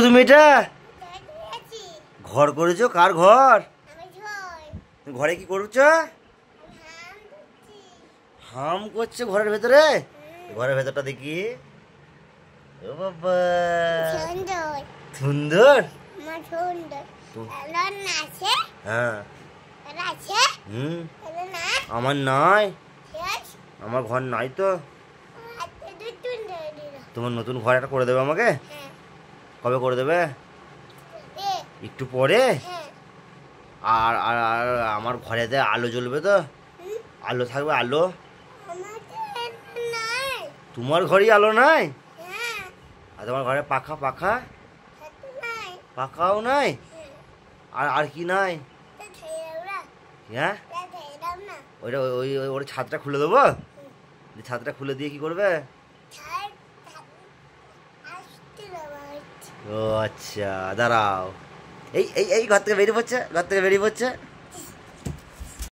তুমি এটা ঘর করেছো? কার ঘর? ঘরে কি করছো? হাম করছে ঘরের ভেতরে? ঘরের ভেতরটা দেখি। ও বাবা, সুন্দর। হ্যাঁ। আমার নাই, আমার ঘর নাই তো। তোমার নতুন ঘর একটা করে দেবে আমাকে? কবে করে দেবে? একটু পরে। আর আর আর আমার ঘরেতে আলো জ্বলবে তো? আলো থাকবে? আলো তোমার ঘরেই আলো নাই? আর তোমার ঘরে পাখা? পাখা পাখাও নাই? আর আর কি নাই? হ্যাঁ, ওইটা ওই ওর ছাদটা খুলে দেবো। ছাদটা খুলে দিয়ে কি করবে? ও আচ্ছা, দাঁড়াও। এই এই এই ঘর থেকে বেরিয়ে পড়ছে, ঘর থেকে বেরিয়ে পড়ছে।